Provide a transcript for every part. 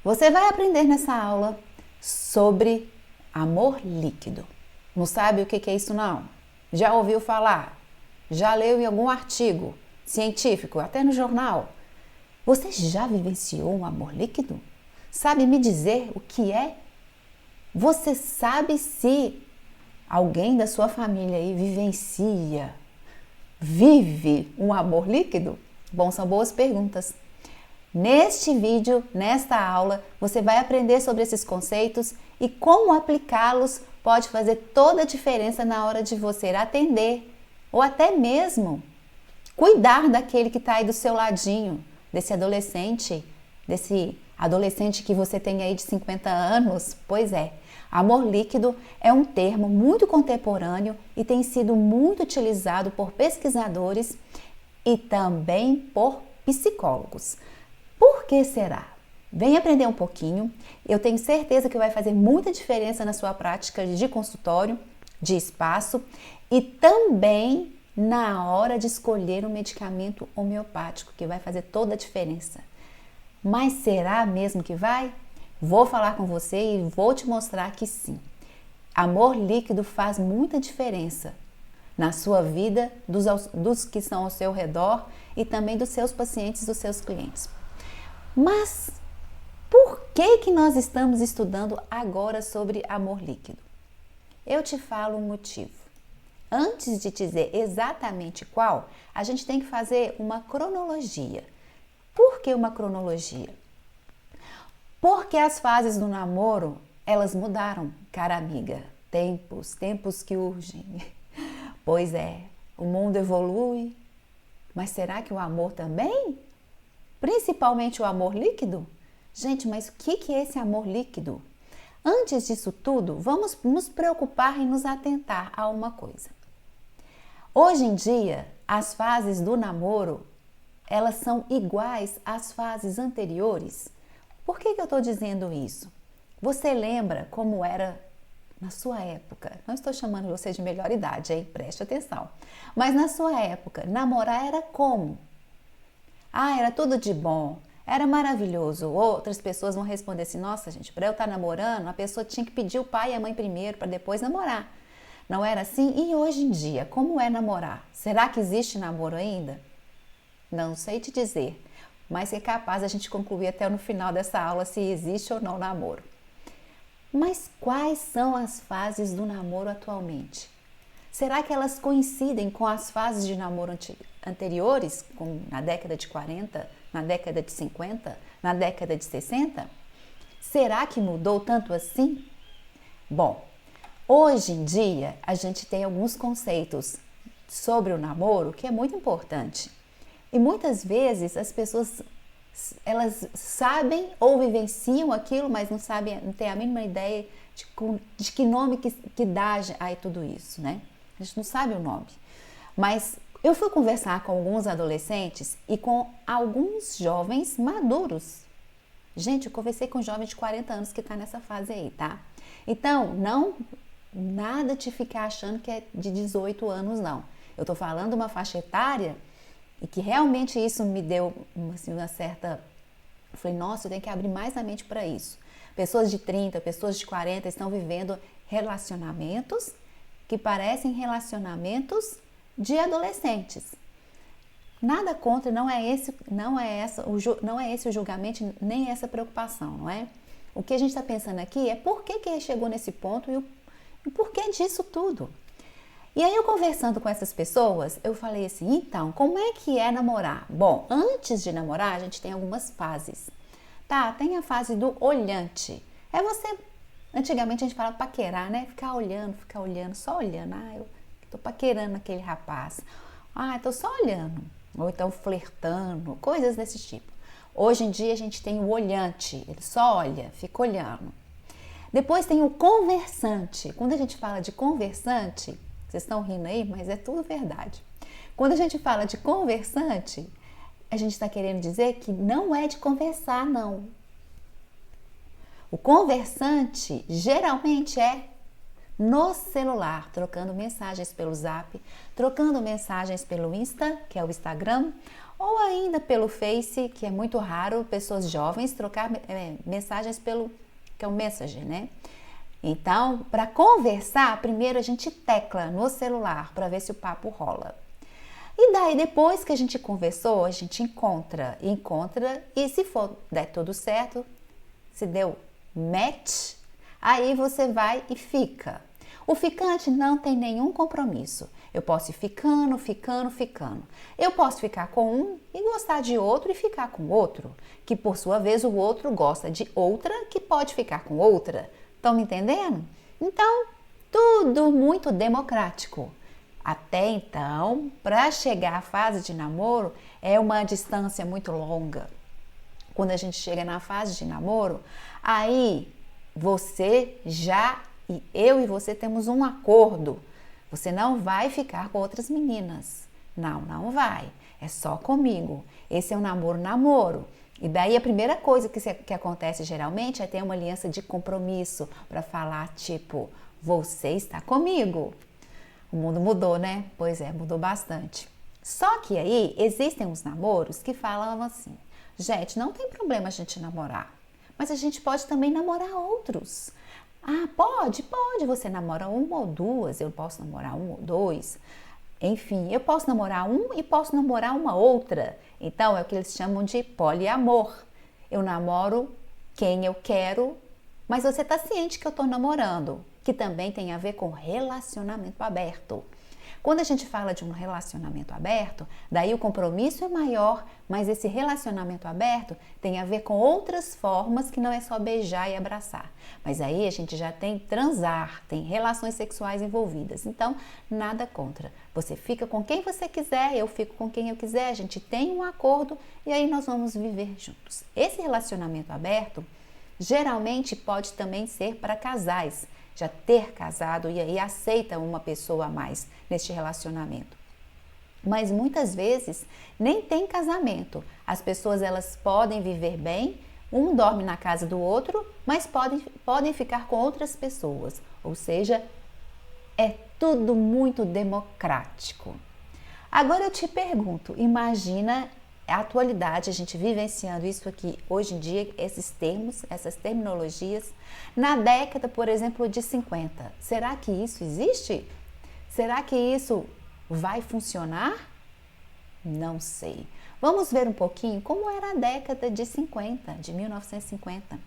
Você vai aprender nessa aula sobre amor líquido. Não sabe o que é isso não? Já ouviu falar? Já leu em algum artigo científico, até no jornal? Você já vivenciou um amor líquido? Sabe me dizer o que é? Você sabe se alguém da sua família aí vive um amor líquido? Bom, são boas perguntas. Neste vídeo, nesta aula, você vai aprender sobre esses conceitos e como aplicá-los pode fazer toda a diferença na hora de você atender ou até mesmo cuidar daquele que está aí do seu ladinho, desse adolescente que você tem aí de 50 anos. Pois é, amor líquido é um termo muito contemporâneo e tem sido muito utilizado por pesquisadores e também por psicólogos. Por que será? Vem aprender um pouquinho. Eu tenho certeza que vai fazer muita diferença na sua prática de consultório, de espaço e também na hora de escolher um medicamento homeopático, que vai fazer toda a diferença. Mas será mesmo que vai? Vou falar com você e vou te mostrar que sim. Amor líquido faz muita diferença na sua vida, dos que estão ao seu redor e também dos seus pacientes, dos seus clientes. Mas por que nós estamos estudando agora sobre amor líquido? Eu te falo um motivo. Antes de dizer exatamente qual, a gente tem que fazer uma cronologia. Por que uma cronologia? Porque as fases do namoro, elas mudaram, cara amiga. Tempos que urgem. Pois é, o mundo evolui, mas será que o amor também? Principalmente o amor líquido? Gente, mas o que é esse amor líquido? Antes disso tudo, vamos nos preocupar e nos atentar a uma coisa. Hoje em dia, as fases do namoro, elas são iguais às fases anteriores. Por que eu estou dizendo isso? Você lembra como era na sua época? Não estou chamando você de melhor idade, hein? Preste atenção. Mas na sua época, namorar era como? Era tudo de bom, era maravilhoso. Outras pessoas vão responder assim, nossa gente, para eu estar namorando, a pessoa tinha que pedir o pai e a mãe primeiro para depois namorar. Não era assim? E hoje em dia, como é namorar? Será que existe namoro ainda? Não sei te dizer, mas é capaz a gente concluir até no final dessa aula se existe ou não namoro. Mas quais são as fases do namoro atualmente? Será que elas coincidem com as fases de namoro anteriores, como na década de 40, na década de 50, na década de 60? Será que mudou tanto assim? Bom, hoje em dia a gente tem alguns conceitos sobre o namoro que é muito importante. E muitas vezes as pessoas elas sabem ou vivenciam aquilo, mas não sabem, não têm a mínima ideia de que nome que dá a tudo isso, né? A gente não sabe o nome. Mas eu fui conversar com alguns adolescentes e com alguns jovens maduros. Gente, eu conversei com um jovem de 40 anos que está nessa fase aí, tá? Então, nada de ficar achando que é de 18 anos, não. Eu tô falando uma faixa etária e que realmente isso me deu assim, uma certa... Eu falei, nossa, eu tenho que abrir mais a mente para isso. Pessoas de 30, pessoas de 40 estão vivendo relacionamentos que parecem relacionamentos de adolescentes. Nada contra, não é esse o julgamento, nem essa preocupação, não é? O que a gente está pensando aqui é por que ele chegou nesse ponto e o porquê disso tudo. E aí eu conversando com essas pessoas, eu falei assim, então, como é que é namorar? Bom, antes de namorar, a gente tem algumas fases. Tá, tem a fase do olhante. É você, antigamente a gente falava paquerar, né? Ficar olhando, só olhando. Eu tô paquerando aquele rapaz. Tô só olhando. Ou então flertando, coisas desse tipo. Hoje em dia a gente tem o olhante, ele só olha, fica olhando. Depois tem o conversante. Quando a gente fala de conversante, vocês estão rindo aí, mas é tudo verdade. Quando a gente fala de conversante, a gente está querendo dizer que não é de conversar, não. O conversante geralmente é no celular, trocando mensagens pelo Zap, trocando mensagens pelo Insta, que é o Instagram, ou ainda pelo Face, que é muito raro pessoas jovens trocar mensagens pelo, que é o Messenger, né? Então, para conversar, primeiro a gente tecla no celular para ver se o papo rola. E daí, depois que a gente conversou, a gente encontra, e se for der tudo certo, se deu match, aí você vai e fica. O ficante não tem nenhum compromisso. Eu posso ir ficando. Eu posso ficar com um e gostar de outro e ficar com outro, que por sua vez o outro gosta de outra que pode ficar com outra. Estão me entendendo? Então, tudo muito democrático. Até então, para chegar à fase de namoro, é uma distância muito longa. Quando a gente chega na fase de namoro, aí eu e você temos um acordo. Você não vai ficar com outras meninas. Não vai. É só comigo. Esse é um namoro. E daí a primeira coisa que acontece geralmente é ter uma aliança de compromisso para falar tipo, você está comigo. O mundo mudou, né? Pois é, mudou bastante. Só que aí existem uns namoros que falam assim, gente, não tem problema a gente namorar, mas a gente pode também namorar outros. Ah, pode, você namora uma ou duas, eu posso namorar um ou dois. Enfim, eu posso namorar um e posso namorar uma outra. Então, é o que eles chamam de poliamor. Eu namoro quem eu quero, mas você está ciente que eu estou namorando, que também tem a ver com relacionamento aberto. Quando a gente fala de um relacionamento aberto, daí o compromisso é maior, mas esse relacionamento aberto tem a ver com outras formas que não é só beijar e abraçar. Mas aí a gente já tem transar, tem relações sexuais envolvidas. Então, nada contra. Você fica com quem você quiser, eu fico com quem eu quiser, a gente tem um acordo e aí nós vamos viver juntos. Esse relacionamento aberto geralmente pode também ser para casais, já ter casado e aí aceita uma pessoa a mais neste relacionamento. Mas muitas vezes nem tem casamento. As pessoas elas podem viver bem, um dorme na casa do outro, mas podem ficar com outras pessoas. Ou seja, é tudo muito democrático. Agora eu te pergunto, imagina a atualidade, a gente vivenciando isso aqui hoje em dia, esses termos, essas terminologias, na década, por exemplo, de 50. Será que isso existe? Será que isso vai funcionar? Não sei. Vamos ver um pouquinho como era a década de 50, de 1950.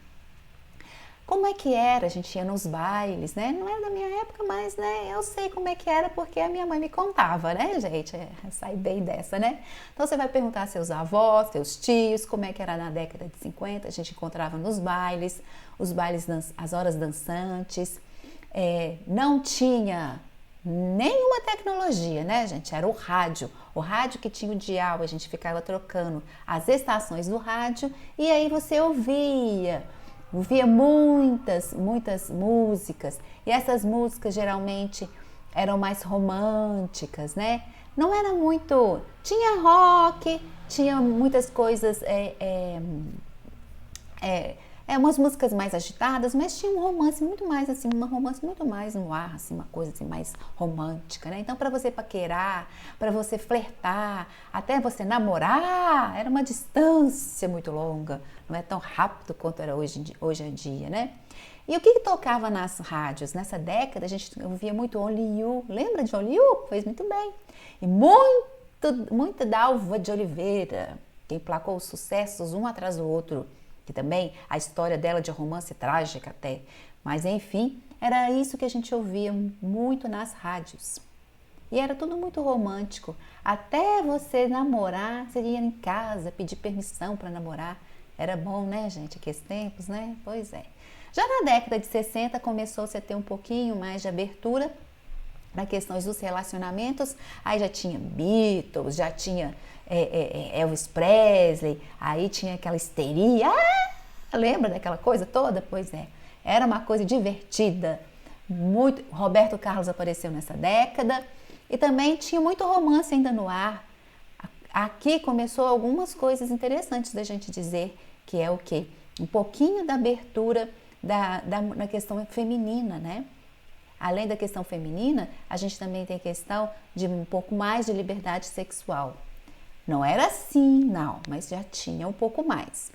Como é que era? A gente ia nos bailes, né? Não é da minha época, mas né, eu sei como é que era porque a minha mãe me contava, né, gente? Sai bem dessa, né? Então você vai perguntar a seus avós, seus tios, como é que era na década de 50. A gente encontrava nos bailes, os bailes, as horas dançantes. Não tinha nenhuma tecnologia, né, gente? Era o rádio que tinha o dial, a gente ficava trocando as estações do rádio e aí você ouvia muitas músicas e essas músicas geralmente eram mais românticas, né? Não era muito... Tinha rock, tinha muitas coisas, umas músicas mais agitadas, mas tinha um romance muito mais assim, um romance muito mais no ar, assim, uma coisa assim mais romântica, né? Então, para você paquerar, para você flertar, até você namorar, era uma distância muito longa, não é tão rápido quanto era hoje em dia, né? E o que tocava nas rádios? Nessa década, a gente ouvia muito Only You, lembra de Only You? Fez muito bem. E muita Dalva de Oliveira, que emplacou os sucessos um atrás do outro, que também a história dela de romance trágica até, mas enfim, era isso que a gente ouvia muito nas rádios. E era tudo muito romântico. Até você namorar, você ia em casa pedir permissão para namorar. Era bom, né, gente? Aqueles tempos, né? Pois é. Já na década de 60 começou-se a ter um pouquinho mais de abertura na questões dos relacionamentos. Aí já tinha Beatles, já tinha Elvis Presley, aí tinha aquela histeria. Lembra daquela coisa toda? Pois é. Era uma coisa divertida. Muito. Roberto Carlos apareceu nessa década e também tinha muito romance ainda no ar. Aqui começou algumas coisas interessantes da gente dizer, que é o quê? Um pouquinho da abertura na questão feminina, né? Além da questão feminina, a gente também tem a questão de um pouco mais de liberdade sexual. Não era assim, não, mas já tinha um pouco mais.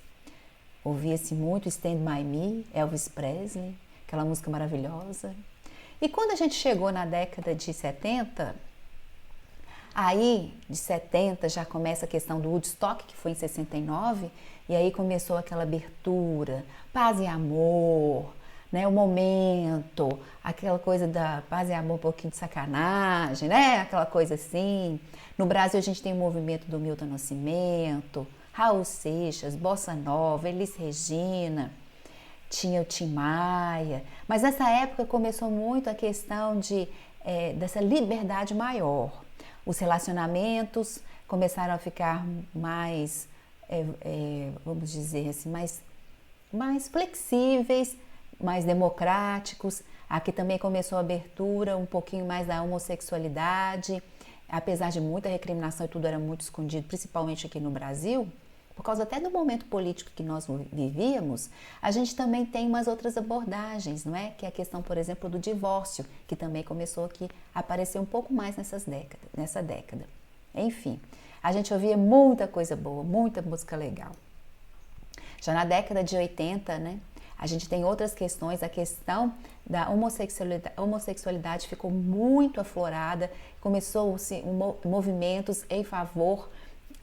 Ouvia-se muito Stand By Me, Elvis Presley, aquela música maravilhosa. E quando a gente chegou na década de 70, aí de 70 já começa a questão do Woodstock, que foi em 69, e aí começou aquela abertura, paz e amor, né, o momento, aquela coisa da paz e amor, um pouquinho de sacanagem, né, aquela coisa assim. No Brasil a gente tem o movimento do Milton Nascimento, Raul Seixas, Bossa Nova, Elis Regina, tinha o Tim Maia, mas nessa época começou muito a questão dessa liberdade maior. Os relacionamentos começaram a ficar mais, vamos dizer assim, mais flexíveis, mais democráticos. Aqui também começou a abertura um pouquinho mais da homossexualidade, apesar de muita recriminação e tudo era muito escondido, principalmente aqui no Brasil. Por causa até do momento político que nós vivíamos, a gente também tem umas outras abordagens, não é? Que é a questão, por exemplo, do divórcio, que também começou aqui a aparecer um pouco mais nessa década. Enfim, a gente ouvia muita coisa boa, muita música legal. Já na década de 80, né? A gente tem outras questões, a questão da homossexualidade ficou muito aflorada, começou-se movimentos em favor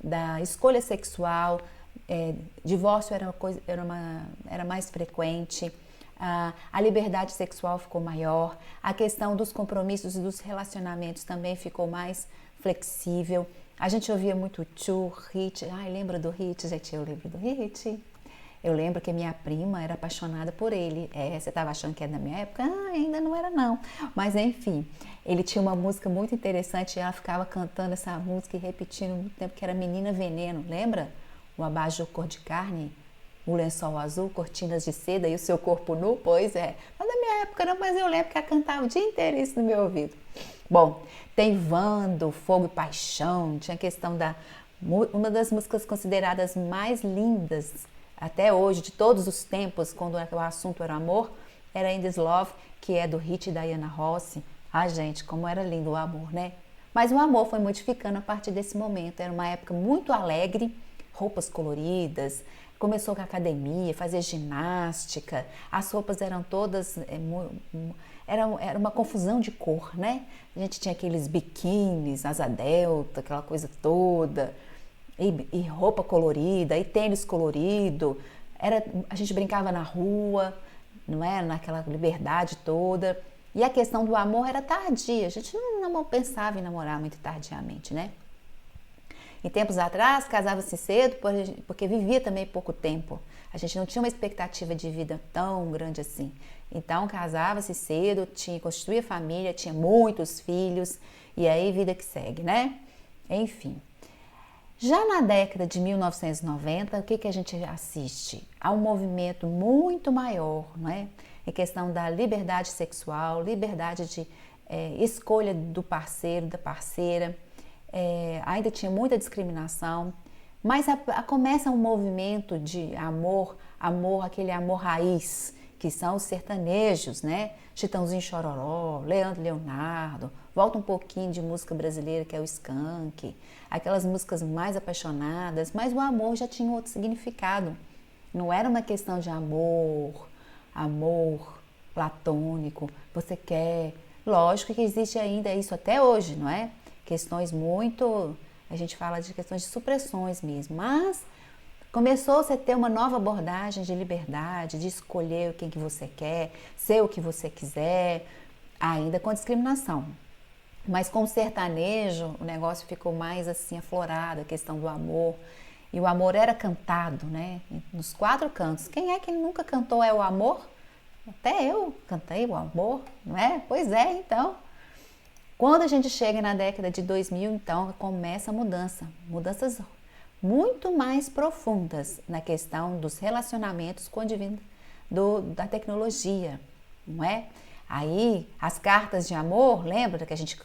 da escolha sexual, divórcio era mais frequente, a liberdade sexual ficou maior, a questão dos compromissos e dos relacionamentos também ficou mais flexível. A gente ouvia muito Hit, lembra do Hit, gente? Eu lembro do Hit. Eu lembro que minha prima era apaixonada por ele. Você estava achando que era da minha época? Ainda não era não. Mas enfim, ele tinha uma música muito interessante e ela ficava cantando essa música e repetindo muito tempo, que era Menina Veneno, lembra? O abajur cor de carne, o lençol azul, cortinas de seda e o seu corpo nu? Pois é. Não é da minha época não, mas eu lembro que ela cantava o dia inteiro isso no meu ouvido. Bom, tem Vando, Fogo e Paixão, tinha a questão uma das músicas consideradas mais lindas até hoje, de todos os tempos, quando o assunto era amor, era In This Love, que é do hit da Diana Ross. Gente, como era lindo o amor, né? Mas o amor foi modificando a partir desse momento. Era uma época muito alegre, roupas coloridas, começou com a academia, fazer ginástica, as roupas eram todas, era uma confusão de cor, né? A gente tinha aqueles biquínis, asa delta, aquela coisa toda, e roupa colorida, e tênis colorido, a gente brincava na rua, não é? Naquela liberdade toda. E a questão do amor era tardia, a gente não pensava em namorar muito tardiamente, né? Em tempos atrás, casava-se cedo porque vivia também pouco tempo. A gente não tinha uma expectativa de vida tão grande assim. Então, casava-se cedo, constituía família, tinha muitos filhos, e aí vida que segue, né? Enfim. Já na década de 1990, o que a gente assiste? Há um movimento muito maior, não é? Em questão da liberdade sexual, liberdade de escolha do parceiro, da parceira. Ainda tinha muita discriminação, mas começa um movimento de amor, aquele amor raiz, que são os sertanejos, né? Chitãozinho Chororó, Leandro Leonardo, volta um pouquinho de música brasileira, que é o Skank, aquelas músicas mais apaixonadas, mas o amor já tinha outro significado. Não era uma questão de amor platônico, você quer. Lógico que existe ainda isso até hoje, não é? Questões muito, a gente fala de questões de supressões mesmo, mas começou-se a ter uma nova abordagem de liberdade, de escolher quem que você quer, ser o que você quiser, ainda com discriminação. Mas com o sertanejo, o negócio ficou mais assim aflorado, a questão do amor. E o amor era cantado, né? Nos 4 cantos. Quem é que nunca cantou o amor? Até eu cantei o amor, não é? Pois é, então. Quando a gente chega na década de 2000, então, começa a mudanças muito mais profundas na questão dos relacionamentos com o advento da tecnologia, não é? Aí, as cartas de amor, lembra que a gente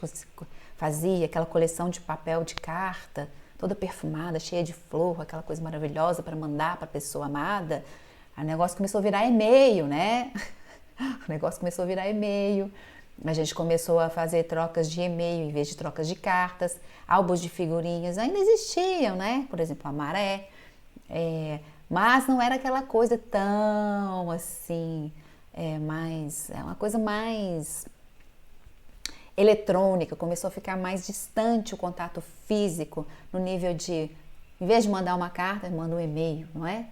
fazia aquela coleção de papel de carta, toda perfumada, cheia de flor, aquela coisa maravilhosa para mandar para a pessoa amada? O negócio começou a virar e-mail, né? O negócio começou a virar e-mail. A gente começou a fazer trocas de e-mail em vez de trocas de cartas, álbuns de figurinhas ainda existiam, né? Por exemplo, a Maré, mas não era aquela coisa tão assim, é uma coisa mais eletrônica, começou a ficar mais distante o contato físico, no nível de, em vez de mandar uma carta, manda um e-mail, não é?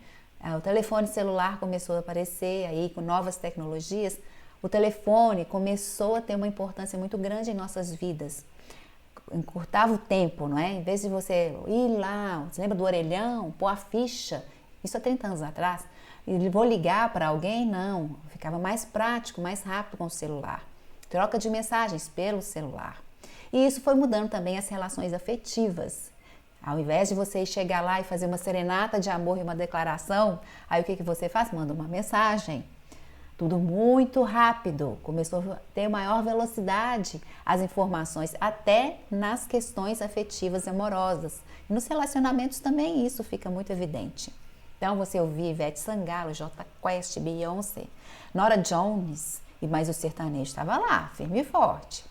O telefone celular começou a aparecer aí com novas tecnologias. O telefone começou a ter uma importância muito grande em nossas vidas. Encurtava o tempo, não é? Em vez de você ir lá, você lembra do orelhão, pôr a ficha, isso há 30 anos atrás, e vou ligar para alguém, não. Ficava mais prático, mais rápido com o celular. Troca de mensagens pelo celular. E isso foi mudando também as relações afetivas. Ao invés de você chegar lá e fazer uma serenata de amor e uma declaração, aí o que você faz? Manda uma mensagem. Tudo muito rápido, começou a ter maior velocidade as informações, até nas questões afetivas e amorosas. E nos relacionamentos também isso fica muito evidente. Então você ouvir Ivete Sangalo, Jota Quest, Beyoncé, Norah Jones, mas o sertanejo estava lá, firme e forte.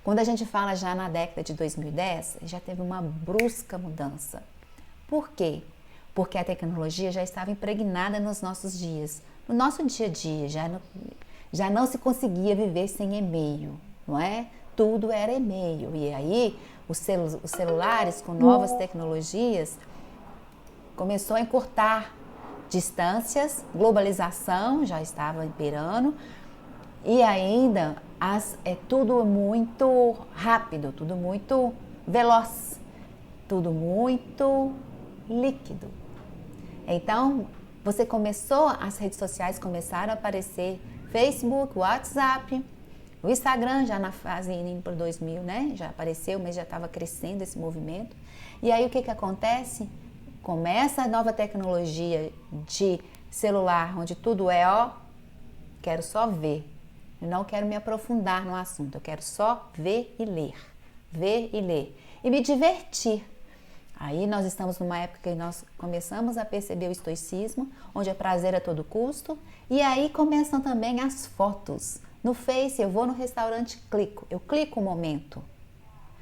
Quando a gente fala já na década de 2010, já teve uma brusca mudança. Por quê? Porque a tecnologia já estava impregnada nos nossos dias. No nosso dia a dia, já não se conseguia viver sem e-mail, não é? Tudo era e-mail. E aí, os celulares com novas tecnologias começou a encurtar distâncias, globalização já estava imperando e ainda tudo muito rápido, tudo muito veloz, tudo muito líquido. Então, as redes sociais começaram a aparecer, Facebook, WhatsApp, o Instagram já na fase indo para 2000, né? Já apareceu, mas já estava crescendo esse movimento. E aí o que acontece? Começa a nova tecnologia de celular, onde tudo quero só ver. Eu não quero me aprofundar no assunto, eu quero só ver e ler. Ver e ler. E me divertir. Aí nós estamos numa época que nós começamos a perceber o estoicismo, onde é prazer a todo custo. E aí começam também as fotos. No Face, eu vou no restaurante, eu clico o momento.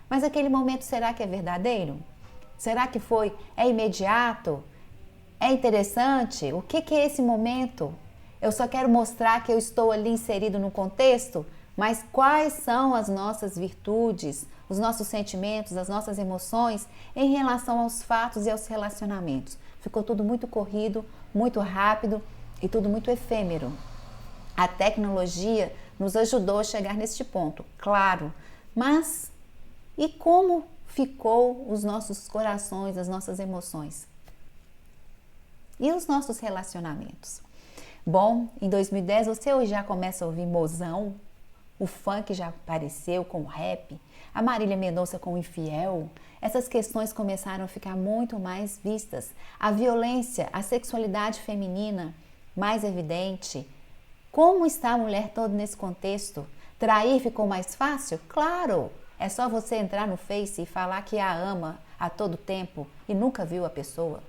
Mas aquele momento, será que é verdadeiro? Será que é imediato? É interessante? O que é esse momento? Eu só quero mostrar que eu estou ali inserido no contexto, mas quais são as nossas virtudes, os nossos sentimentos, as nossas emoções em relação aos fatos e aos relacionamentos? Ficou tudo muito corrido, muito rápido e tudo muito efêmero. A tecnologia nos ajudou a chegar neste ponto, claro, mas e como ficou os nossos corações, as nossas emoções? E os nossos relacionamentos? Bom, em 2010 você hoje já começa a ouvir mozão, o funk já apareceu com o rap, a Marília Mendonça com o infiel. Essas questões começaram a ficar muito mais vistas. A violência, a sexualidade feminina mais evidente. Como está a mulher toda nesse contexto? Trair ficou mais fácil? Claro! É só você entrar no Face e falar que a ama a todo tempo e nunca viu a pessoa.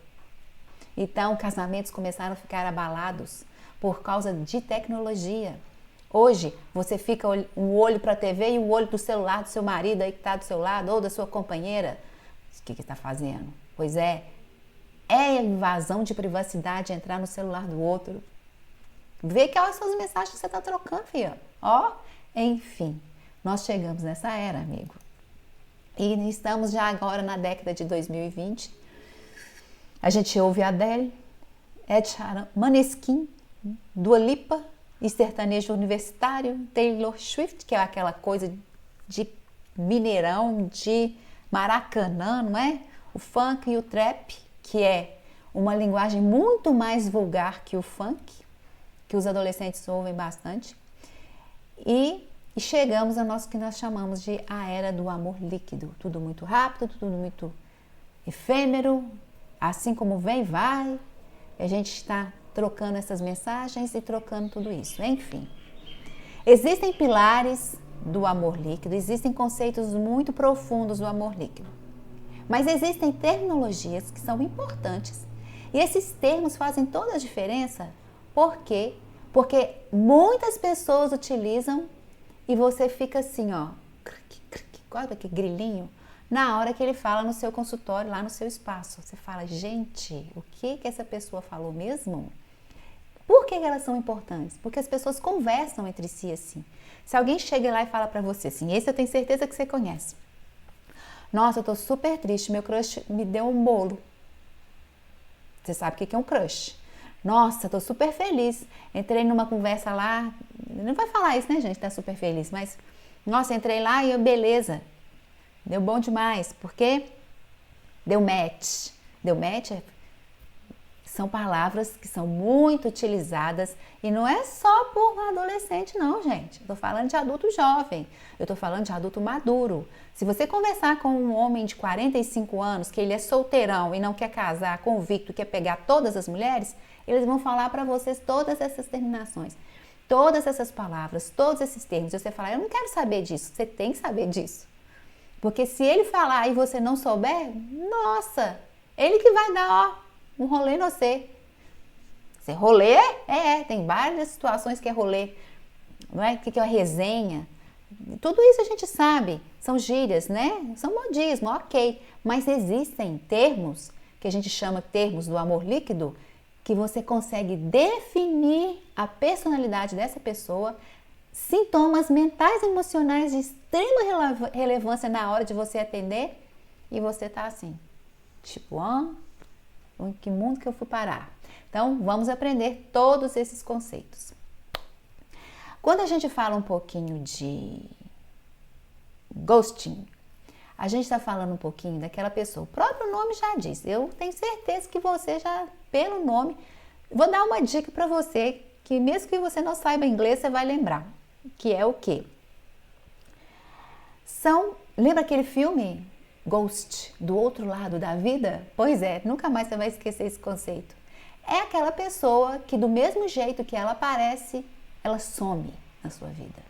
Então, casamentos começaram a ficar abalados por causa de tecnologia. Hoje, você fica um olho para a TV e o olho do celular do seu marido aí que está do seu lado ou da sua companheira. O que está fazendo? Pois é invasão de privacidade entrar no celular do outro. Vê que olha suas mensagens que você está trocando, filha. Enfim. Nós chegamos nessa era, amigo. E estamos já agora na década de 2020. A gente ouve Adele, Ed Sheeran, Maneskin, Dua Lipa e sertanejo universitário, Taylor Swift, que é aquela coisa de Mineirão, de Maracanã, não é? O funk e o trap, que é uma linguagem muito mais vulgar que o funk, que os adolescentes ouvem bastante. E chegamos ao nosso que nós chamamos de a era do amor líquido. Tudo muito rápido, tudo muito efêmero, assim como vem e vai. A gente está trocando essas mensagens e trocando tudo isso. Enfim, existem pilares do amor líquido, existem conceitos muito profundos do amor líquido. Mas existem terminologias que são importantes. E esses termos fazem toda a diferença. Por quê? Porque muitas pessoas utilizam e você fica assim, ó, quase que grilinho, na hora que ele fala no seu consultório, lá no seu espaço. Você fala, gente, o que essa pessoa falou mesmo? Por que elas são importantes? Porque as pessoas conversam entre si assim. Se alguém chega lá e fala pra você assim, esse eu tenho certeza que você conhece. Nossa, eu tô super triste, meu crush me deu um bolo. Você sabe o que é um crush. Nossa, tô super feliz. Entrei numa conversa lá, não vai falar isso, né, gente, tá super feliz, mas, nossa, entrei lá e eu, beleza, deu bom demais, porque deu match. Deu match são palavras que são muito utilizadas e não é só por adolescente não, gente. Eu tô falando de adulto jovem, eu tô falando de adulto maduro. Se você conversar com um homem de 45 anos, que ele é solteirão e não quer casar, convicto, quer pegar todas as mulheres, eles vão falar para vocês todas essas terminações, todas essas palavras, todos esses termos. E você falar, eu não quero saber disso, você tem que saber disso. Porque se ele falar e você não souber, nossa, ele que vai dar, ó, um rolê no você. Você rolê? Tem várias situações que é rolê. Não é? O que é uma resenha? Tudo isso a gente sabe. São gírias, né? São modismo, ok. Mas existem termos, que a gente chama termos do amor líquido, que você consegue definir a personalidade dessa pessoa, sintomas mentais e emocionais de extrema relevância na hora de você atender, e você tá assim, tipo, em que mundo que eu fui parar? Então, vamos aprender todos esses conceitos. Quando a gente fala um pouquinho de ghosting, a gente está falando um pouquinho daquela pessoa. O próprio nome já diz. Eu tenho certeza que você já, pelo nome, vou dar uma dica para você, que mesmo que você não saiba inglês, você vai lembrar. Que é o quê? Lembra aquele filme Ghost, do outro lado da vida? Pois é, nunca mais você vai esquecer esse conceito. É aquela pessoa que do mesmo jeito que ela aparece, ela some na sua vida.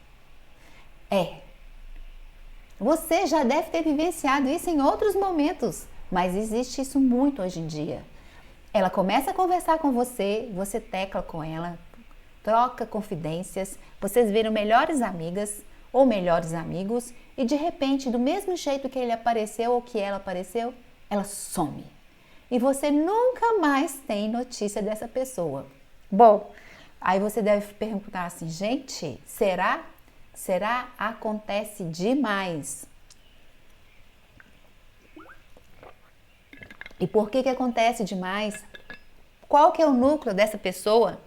Você já deve ter vivenciado isso em outros momentos, mas existe isso muito hoje em dia. Ela começa a conversar com você, você tecla com ela, troca confidências, vocês viram melhores amigas ou melhores amigos e de repente, do mesmo jeito que ele apareceu ou que ela apareceu, ela some. E você nunca mais tem notícia dessa pessoa. Bom, aí você deve perguntar assim, gente, será? Será? Acontece demais. E por que acontece demais? Qual que é o núcleo dessa pessoa?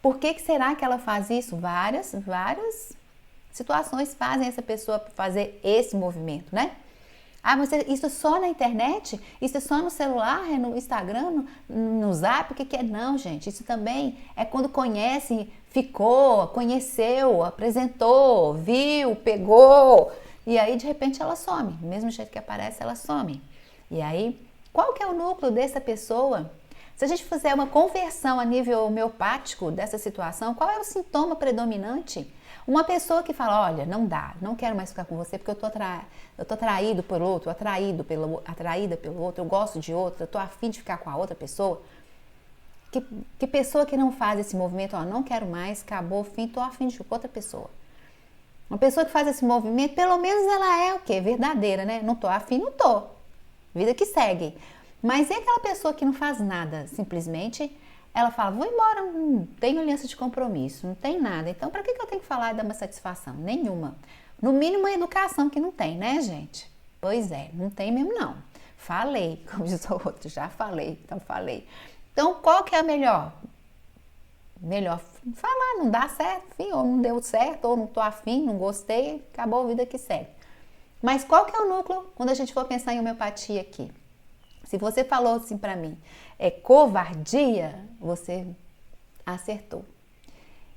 Por que será que ela faz isso? Várias situações fazem essa pessoa fazer esse movimento, né? Mas isso é só na internet? Isso é só no celular, é no Instagram, no Zap? O que é? Não, gente. Isso também é quando conhece, ficou, conheceu, apresentou, viu, pegou. E aí, de repente, ela some. Do mesmo jeito que aparece, ela some. E aí, qual que é o núcleo dessa pessoa? Se a gente fizer uma conversão a nível homeopático dessa situação, qual é o sintoma predominante? Uma pessoa que fala, olha, não dá, não quero mais ficar com você porque eu tô atraído por outro, atraída pelo outro, eu gosto de outro, eu tô afim de ficar com a outra pessoa. Que pessoa que não faz esse movimento, não quero mais, acabou, fim, tô afim de ficar com outra pessoa. Uma pessoa que faz esse movimento, pelo menos ela é o quê? Verdadeira, né? Não tô afim, não tô. Vida que segue. Mas e aquela pessoa que não faz nada, simplesmente ela fala, vou embora, não tenho aliança de compromisso, não tem nada. Então, para que eu tenho que falar e dar uma satisfação? Nenhuma. No mínimo, a educação que não tem, né, gente? Pois é, não tem mesmo não. Falei, como diz o outro, já falei, então falei. Então, qual que é a melhor? Melhor falar, não dá certo, enfim, ou não deu certo, ou não tô afim, não gostei, acabou a vida que segue. Mas qual que é o núcleo quando a gente for pensar em homeopatia aqui? Se você falou assim para mim, é covardia, você acertou.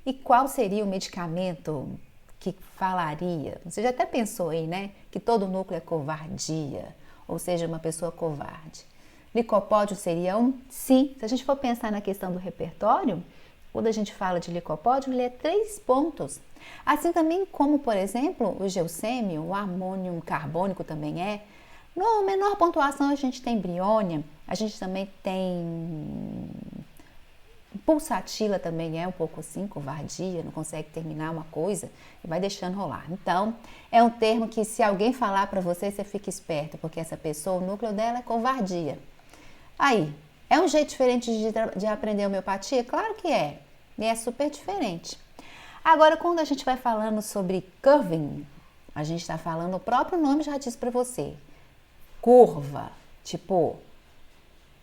E qual seria o medicamento que falaria? Você já até pensou aí, né? Que todo núcleo é covardia, ou seja, uma pessoa covarde. Licopódio seria um? Sim. Se a gente for pensar na questão do repertório, quando a gente fala de licopódio, ele é 3 pontos. Assim também como, por exemplo, o geucêmio, o amônio carbônico também é. No menor pontuação a gente tem briônia, a gente também tem Pulsatila também é um pouco assim, covardia, não consegue terminar uma coisa e vai deixando rolar. Então, é um termo que se alguém falar para você, você fica esperto, porque essa pessoa, o núcleo dela é covardia. Aí, é um jeito diferente de aprender homeopatia? Claro que é, e é super diferente. Agora, quando a gente vai falando sobre curving, a gente está falando, o próprio nome já diz para você, curva, tipo,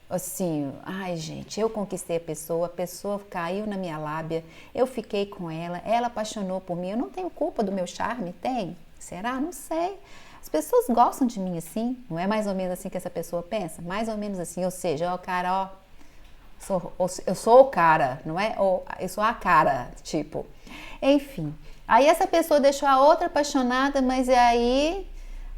assim, ai gente, eu conquistei a pessoa caiu na minha lábia, eu fiquei com ela apaixonou por mim, eu não tenho culpa do meu charme, tem? Será? Não sei. As pessoas gostam de mim assim, não é mais ou menos assim que essa pessoa pensa? Mais ou menos assim, ou seja, ó cara, eu sou o cara, não é? Eu sou a cara, tipo. Enfim, aí essa pessoa deixou a outra apaixonada, mas e aí,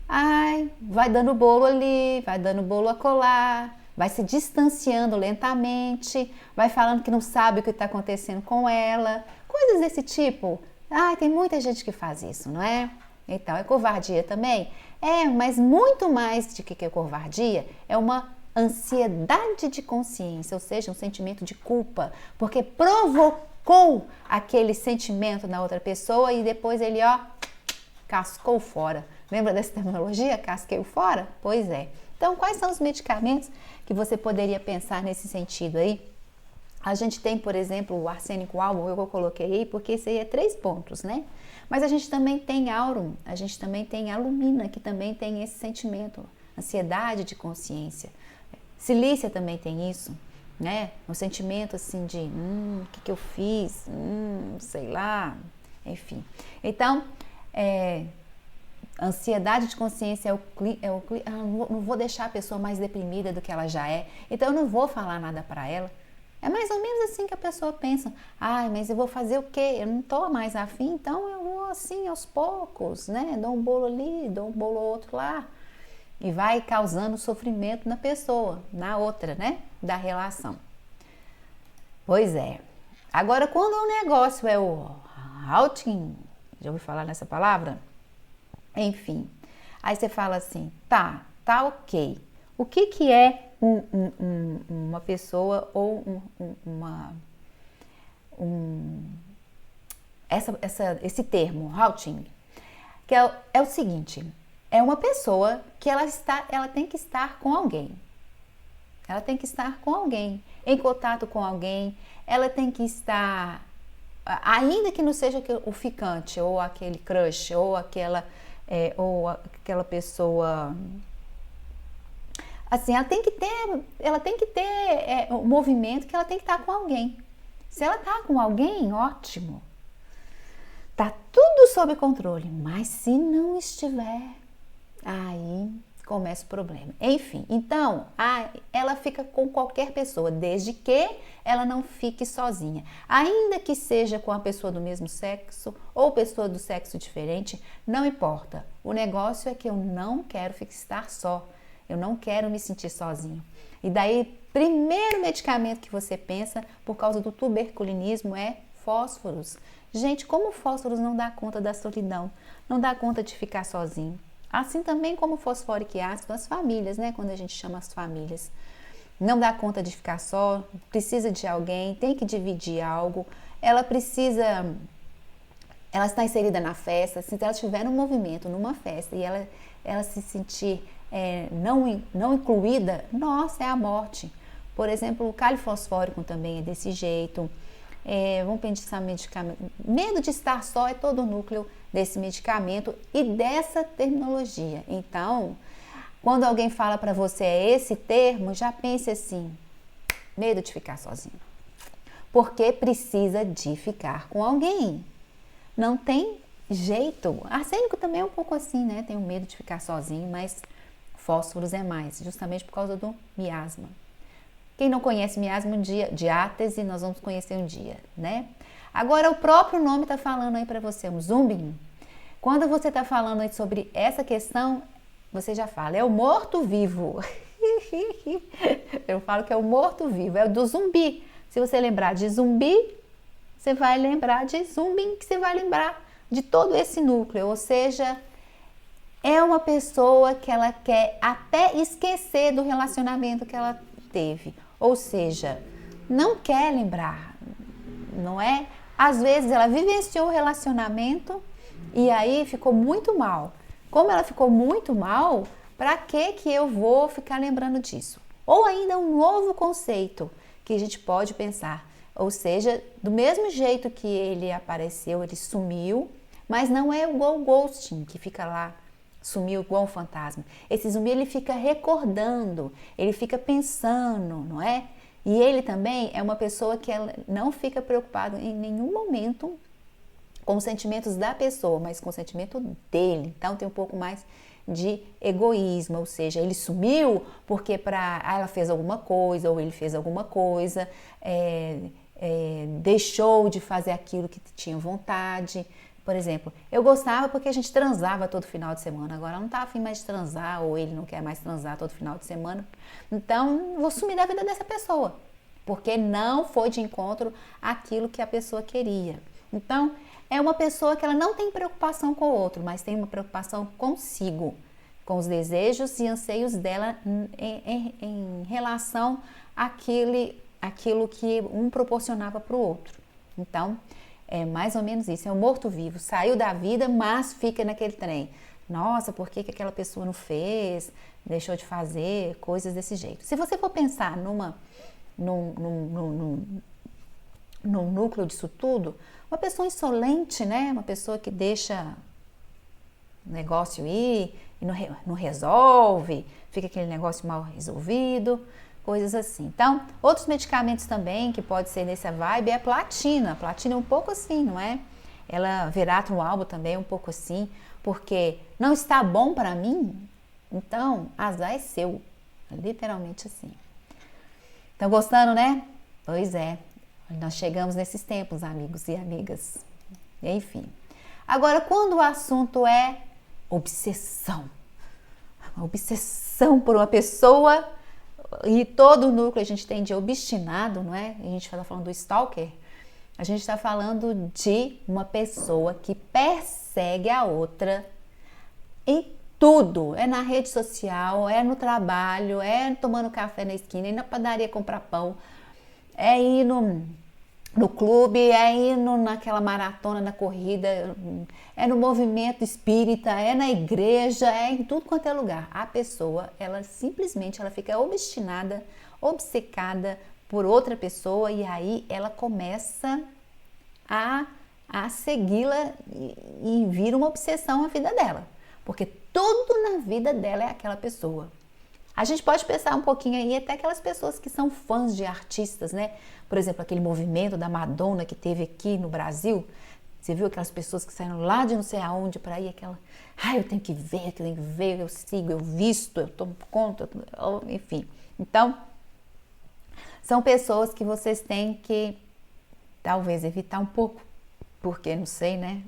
ai, vai dando bolo ali, vai dando bolo acolá, vai se distanciando lentamente, vai falando que não sabe o que está acontecendo com ela, coisas desse tipo. Ai, tem muita gente que faz isso, não é? Então, é covardia também? É, mas muito mais do que é covardia, é uma ansiedade de consciência, ou seja, um sentimento de culpa, porque provocou aquele sentimento na outra pessoa e depois ele, ó, cascou fora. Lembra dessa terminologia? Casquei fora? Pois é. Então, quais são os medicamentos que você poderia pensar nesse sentido aí? A gente tem, por exemplo, o arsênico albo, eu coloquei aí, porque esse aí é 3 pontos, né? Mas a gente também tem aurum, a gente também tem alumina, que também tem esse sentimento, ansiedade de consciência. Silícia também tem isso, né? Um sentimento assim de, o que eu fiz? Sei lá, enfim. Então, ansiedade de consciência não vou deixar a pessoa mais deprimida do que ela já é, então eu não vou falar nada para ela. É mais ou menos assim que a pessoa pensa, ai, mas eu vou fazer o quê? Eu não tô mais afim, então eu vou assim aos poucos, né? Dou um bolo ali, dou um bolo outro lá. E vai causando sofrimento na pessoa, na outra, né? Da relação. Pois é. Agora, quando o negócio é o outing, já ouviu falar nessa palavra? Enfim, aí você fala assim, tá ok. O que é uma pessoa ou esse termo, outing? Que é o seguinte, é uma pessoa que ela tem que estar com alguém. Ela tem que estar com alguém, em contato com alguém, ela tem que estar, ainda que não seja o ficante, ou aquele crush, ou aquela pessoa, assim, ela tem que ter um movimento que ela tem que estar com alguém. Se ela está com alguém, ótimo. Tá tudo sob controle, mas se não estiver, aí começa o problema. Enfim, então, ela fica com qualquer pessoa, desde que ela não fique sozinha. Ainda que seja com a pessoa do mesmo sexo ou pessoa do sexo diferente, não importa. O negócio é que eu não quero estar só. Eu não quero me sentir sozinho. E daí, primeiro medicamento que você pensa por causa do tuberculinismo é fósforos. Gente, como o fósforos não dá conta da solidão, não dá conta de ficar sozinho. Assim também como o fosfórico e ácido, as famílias, né? Quando a gente chama as famílias. Não dá conta de ficar só, precisa de alguém, tem que dividir algo. Ela está inserida na festa, se ela estiver num movimento, numa festa, e ela se sentir não incluída, nossa, é a morte. Por exemplo, o cálcio fosfórico também é desse jeito. Vamos pensar medicamento. Medo de estar só é todo o núcleo desse medicamento e dessa terminologia. Então, quando alguém fala para você esse termo, já pense assim, medo de ficar sozinho. Porque precisa de ficar com alguém. Não tem jeito. Arsênico também é um pouco assim, né? Tem medo de ficar sozinho, mas fósforos é mais, justamente por causa do miasma. Quem não conhece miasma, diátese, nós vamos conhecer um dia, né? Agora, o próprio nome está falando aí para você, um zumbi. Quando você está falando aí sobre essa questão, você já fala, é o morto-vivo. Eu falo que é o morto-vivo, é o do zumbi. Se você lembrar de zumbi, você vai lembrar de zumbi, que você vai lembrar de todo esse núcleo. Ou seja, é uma pessoa que ela quer até esquecer do relacionamento que ela teve. Ou seja, não quer lembrar, não é? Às vezes ela vivenciou o relacionamento e aí ficou muito mal. Como ela ficou muito mal, para que eu vou ficar lembrando disso? Ou ainda um novo conceito que a gente pode pensar. Ou seja, do mesmo jeito que ele apareceu, ele sumiu, mas não é igual o ghosting, que fica lá, sumiu igual um fantasma. Esse zumbi, ele fica recordando, ele fica pensando, não é? E ele também é uma pessoa que ela não fica preocupado em nenhum momento com os sentimentos da pessoa, mas com o sentimento dele. Então tem um pouco mais de egoísmo, ou seja, ele sumiu porque ela fez alguma coisa ou ele fez alguma coisa, deixou de fazer aquilo que tinha vontade. Por exemplo, eu gostava porque a gente transava todo final de semana, agora não tá afim mais de transar ou ele não quer mais transar todo final de semana, então vou sumir da vida dessa pessoa, porque não foi de encontro àquilo que a pessoa queria. Então, é uma pessoa que ela não tem preocupação com o outro, mas tem uma preocupação consigo, com os desejos e anseios dela em relação àquilo que um proporcionava para o outro. Então, é mais ou menos isso, é um morto-vivo, saiu da vida, mas fica naquele trem. Nossa, por que aquela pessoa não fez, deixou de fazer, coisas desse jeito. Se você for pensar num núcleo disso tudo, uma pessoa insolente, né? Uma pessoa que deixa o negócio ir e não resolve, fica aquele negócio mal resolvido, coisas assim. Então, outros medicamentos também que pode ser nessa vibe é a platina. A platina é um pouco assim, não é? Ela, Veratrum albo também é um pouco assim, porque não está bom para mim, então azar é seu. Literalmente assim. Estão gostando, né? Pois é. Nós chegamos nesses tempos, amigos e amigas. Enfim. Agora, quando o assunto é obsessão. Uma obsessão por uma pessoa. E todo o núcleo a gente tem de obstinado, não é? A gente está falando do stalker. A gente está falando de uma pessoa que persegue a outra em tudo. É na rede social, é no trabalho, é tomando café na esquina, é na padaria comprar pão, é ir no clube, é ir naquela maratona, na corrida, é no movimento espírita, é na igreja, é em tudo quanto é lugar. A pessoa, ela simplesmente fica obstinada, obcecada por outra pessoa e aí ela começa a segui-la e vira uma obsessão na vida dela. Porque tudo na vida dela é aquela pessoa. A gente pode pensar um pouquinho aí até aquelas pessoas que são fãs de artistas, né? Por exemplo, aquele movimento da Madonna que teve aqui no Brasil. Você viu aquelas pessoas que saíram lá de não sei aonde para ir, eu tenho que ver, eu sigo, eu visto, eu tomo conta, enfim. Então, são pessoas que vocês têm que talvez evitar um pouco, porque não sei, né?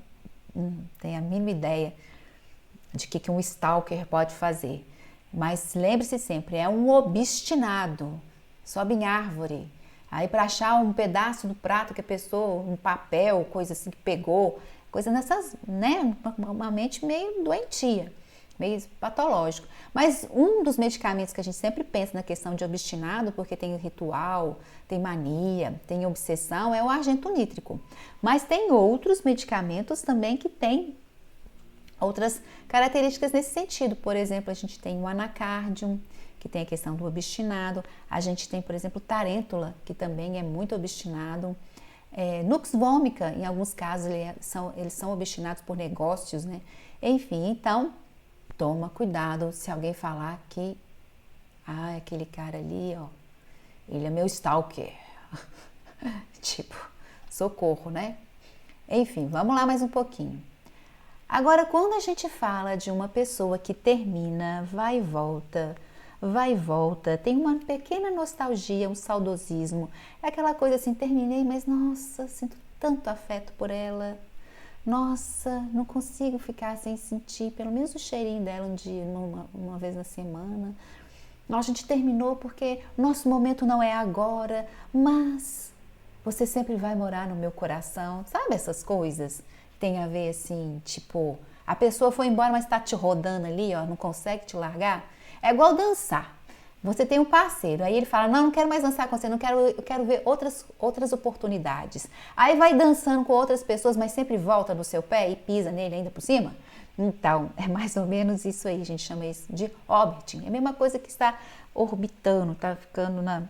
Não tenho a mínima ideia de que um stalker pode fazer. Mas lembre-se sempre, é um obstinado, sobe em árvore. Aí para achar um pedaço do prato que a pessoa, um papel, coisa assim que pegou, coisa nessas, né, uma mente meio doentia, meio patológico. Mas um dos medicamentos que a gente sempre pensa na questão de obstinado, porque tem ritual, tem mania, tem obsessão, é o argento nítrico. Mas tem outros medicamentos também que têm outras características nesse sentido. Por exemplo, a gente tem o anacardium, que tem a questão do obstinado. A gente tem, por exemplo, tarêntula, que também é muito obstinado. Nux vomica, em alguns casos, eles são obstinados por negócios, né? Enfim, então, toma cuidado se alguém falar que aquele cara ali, ó, ele é meu stalker. Tipo, socorro, né? Enfim, vamos lá mais um pouquinho. Agora, quando a gente fala de uma pessoa que termina, vai e volta, tem uma pequena nostalgia, um saudosismo, é aquela coisa assim, terminei, mas nossa, sinto tanto afeto por ela, nossa, não consigo ficar sem sentir pelo menos o cheirinho dela um dia, uma vez na semana. Nossa, a gente terminou porque nosso momento não é agora, mas você sempre vai morar no meu coração, sabe essas coisas? Tem a ver assim, tipo, a pessoa foi embora, mas tá te rodando ali, ó, não consegue te largar. É igual dançar. Você tem um parceiro, aí ele fala, não quero mais dançar com você, eu quero ver outras oportunidades. Aí vai dançando com outras pessoas, mas sempre volta no seu pé e pisa nele ainda por cima. Então, é mais ou menos isso aí, a gente chama isso de orbiting. É a mesma coisa que está orbitando, está ficando na...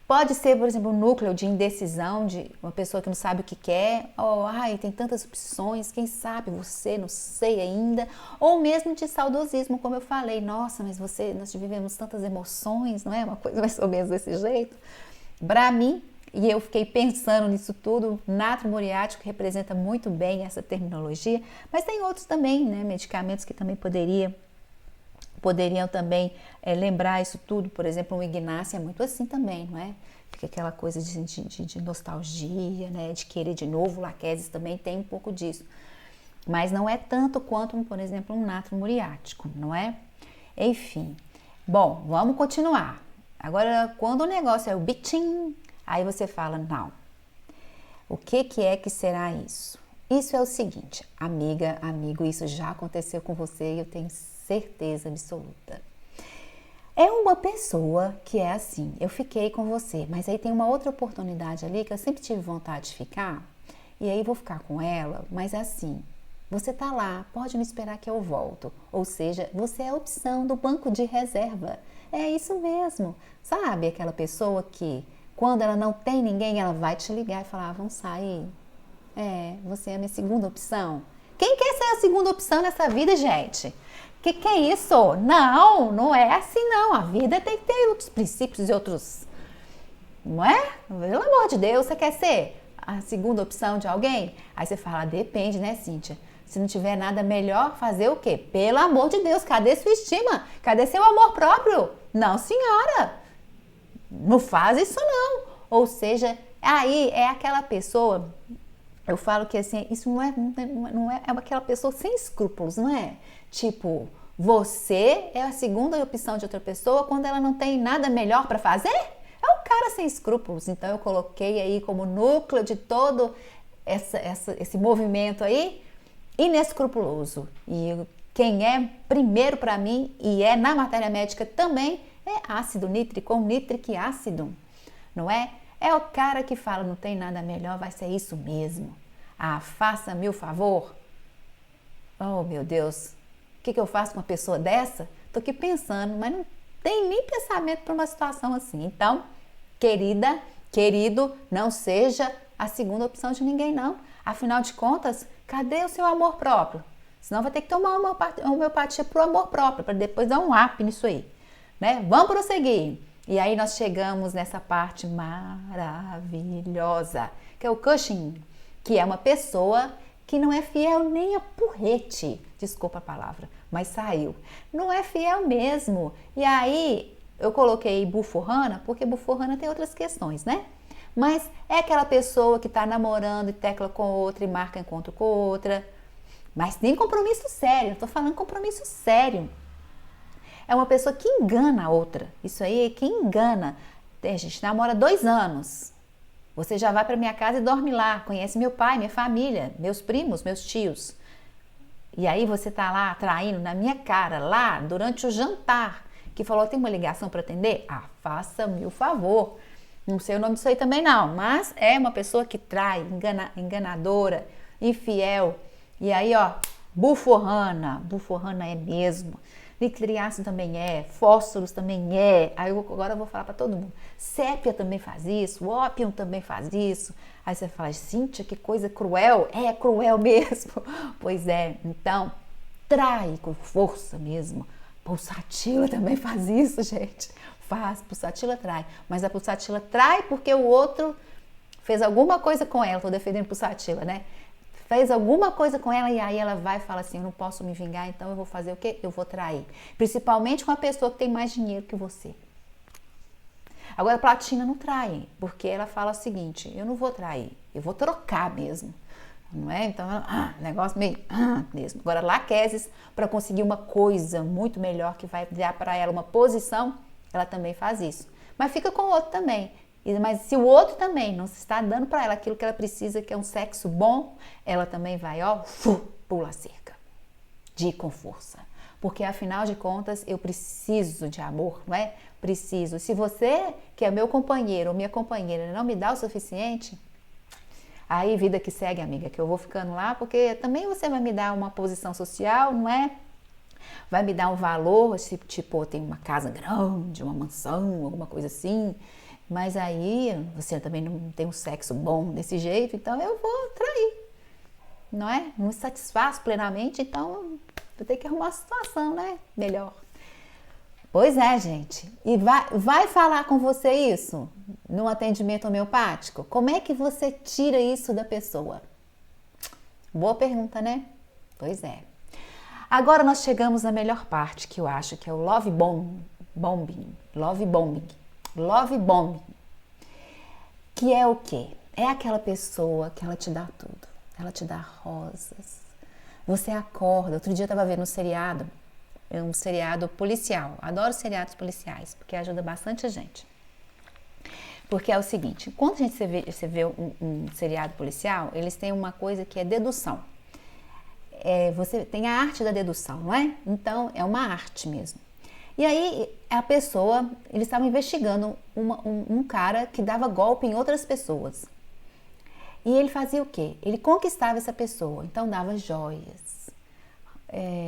Pode ser, por exemplo, um núcleo de indecisão, de uma pessoa que não sabe o que quer, tem tantas opções, quem sabe você, não sei ainda, ou mesmo de saudosismo, como eu falei, nossa, mas nós vivemos tantas emoções, não é? Uma coisa mais ou menos desse jeito. Para mim, e eu fiquei pensando nisso tudo, natro muriático representa muito bem essa terminologia, mas tem outros também, né? Medicamentos que também poderiam também lembrar isso tudo. Por exemplo, um Ignácio é muito assim também, não é? Fica aquela coisa de nostalgia, né? De querer de novo. Laquesis também tem um pouco disso. Mas não é tanto quanto, por exemplo, um natro muriático, não é? Enfim. Bom, vamos continuar. Agora, quando o negócio é o bitim, aí você fala, não. O que é que será isso? Isso é o seguinte, amiga, amigo, isso já aconteceu com você e eu tenho certeza absoluta. É uma pessoa que é assim, eu fiquei com você, mas aí tem uma outra oportunidade ali que eu sempre tive vontade de ficar, e aí vou ficar com ela, mas assim, você tá lá, pode me esperar que eu volto. Ou seja, você é a opção do banco de reserva. É isso mesmo. Sabe aquela pessoa que, quando ela não tem ninguém, ela vai te ligar e falar, vamos sair? Você é a minha segunda opção. Quem quer ser a segunda opção nessa vida, gente? Que é isso? Não, não é assim não. A vida tem que ter outros princípios e outros... Não é? Pelo amor de Deus, você quer ser a segunda opção de alguém? Aí você fala, depende, né, Cíntia? Se não tiver nada melhor, fazer o quê? Pelo amor de Deus, cadê sua estima? Cadê seu amor próprio? Não, senhora. Não faz isso não. Ou seja, aí é aquela pessoa... Eu falo que assim, isso não é aquela pessoa sem escrúpulos, não é? Tipo, você é a segunda opção de outra pessoa quando ela não tem nada melhor para fazer? É um cara sem escrúpulos. Então eu coloquei aí como núcleo de todo esse movimento aí, inescrupuloso. E quem é primeiro para mim, e é na matéria médica também, é ácido nítrico ou nítrico ácido, não é? É o cara que fala, não tem nada melhor, vai ser isso mesmo. Faça-me o favor. Oh, meu Deus, o que eu faço com uma pessoa dessa? Tô aqui pensando, mas não tem nem pensamento para uma situação assim. Então, querida, querido, não seja a segunda opção de ninguém, não. Afinal de contas, cadê o seu amor próprio? Senão vai ter que tomar uma homeopatia pro amor próprio, para depois dar um up nisso aí, né? Vamos prosseguir. E aí nós chegamos nessa parte maravilhosa, que é o Cushing, que é uma pessoa que não é fiel nem a porrete, desculpa a palavra, mas saiu. Não é fiel mesmo. E aí eu coloquei buforrana, porque buforrana tem outras questões, né? Mas é aquela pessoa que tá namorando e tecla com outra e marca encontro com outra, mas tem compromisso sério, eu tô falando compromisso sério. É uma pessoa que engana a outra. Isso aí é que engana. A gente namora 2 anos. Você já vai para minha casa e dorme lá. Conhece meu pai, minha família, meus primos, meus tios. E aí você tá lá traindo na minha cara, lá durante o jantar, que falou, tem uma ligação para atender? Faça-me o favor. Não sei o nome disso aí também não, mas é uma pessoa que trai, enganadora, infiel. E aí, buforrana é mesmo. Nitriácido também é, fósforos também é. Agora eu vou falar para todo mundo. Sépia também faz isso, ópio também faz isso. Aí você fala, Cíntia, que coisa cruel. É cruel mesmo. Pois é, então, trai com força mesmo. Pulsatila também faz isso, gente. Faz, pulsatila trai. Mas a pulsatila trai porque o outro fez alguma coisa com ela. Tô defendendo pulsatila, né? Fez alguma coisa com ela e aí ela vai e fala assim, eu não posso me vingar, então eu vou fazer o quê? Eu vou trair. Principalmente com a pessoa que tem mais dinheiro que você. Agora a platina não trai, porque ela fala o seguinte, eu não vou trair, eu vou trocar mesmo. Não é? Então, negócio meio mesmo. Agora laquesis, para conseguir uma coisa muito melhor que vai dar para ela uma posição, ela também faz isso. Mas fica com o outro também. Mas se o outro também não está dando para ela aquilo que ela precisa, que é um sexo bom, ela também vai, pula a cerca. De ir com força. porque afinal de contas eu preciso de amor, não é? Preciso. Se você, que é meu companheiro ou minha companheira, não me dá o suficiente, aí vida que segue, amiga, que eu vou ficando lá, porque também você vai me dar uma posição social, não é? Vai me dar um valor, tipo, eu tenho uma casa grande, uma mansão, alguma coisa assim, mas aí você também não tem um sexo bom desse jeito, então eu vou trair, não é? Não me satisfaz plenamente, então vou ter que arrumar uma situação, né? Melhor. Pois é, gente. E vai falar com você isso no atendimento homeopático? Como é que você tira isso da pessoa? Boa pergunta, né? Pois é. Agora nós chegamos na melhor parte, que eu acho que é o love bombing. Love bombing. Love bombing. Que é o quê? É aquela pessoa que ela te dá tudo. Ela te dá rosas. Você acorda. Outro dia eu estava vendo um seriado policial. Adoro seriados policiais, porque ajuda bastante a gente. Porque é o seguinte, quando você vê um seriado policial, eles têm uma coisa que é dedução. Você tem a arte da dedução, não é? Então, é uma arte mesmo. E aí, eles estavam investigando um cara que dava golpe em outras pessoas. E ele fazia o quê? Ele conquistava essa pessoa, então dava joias,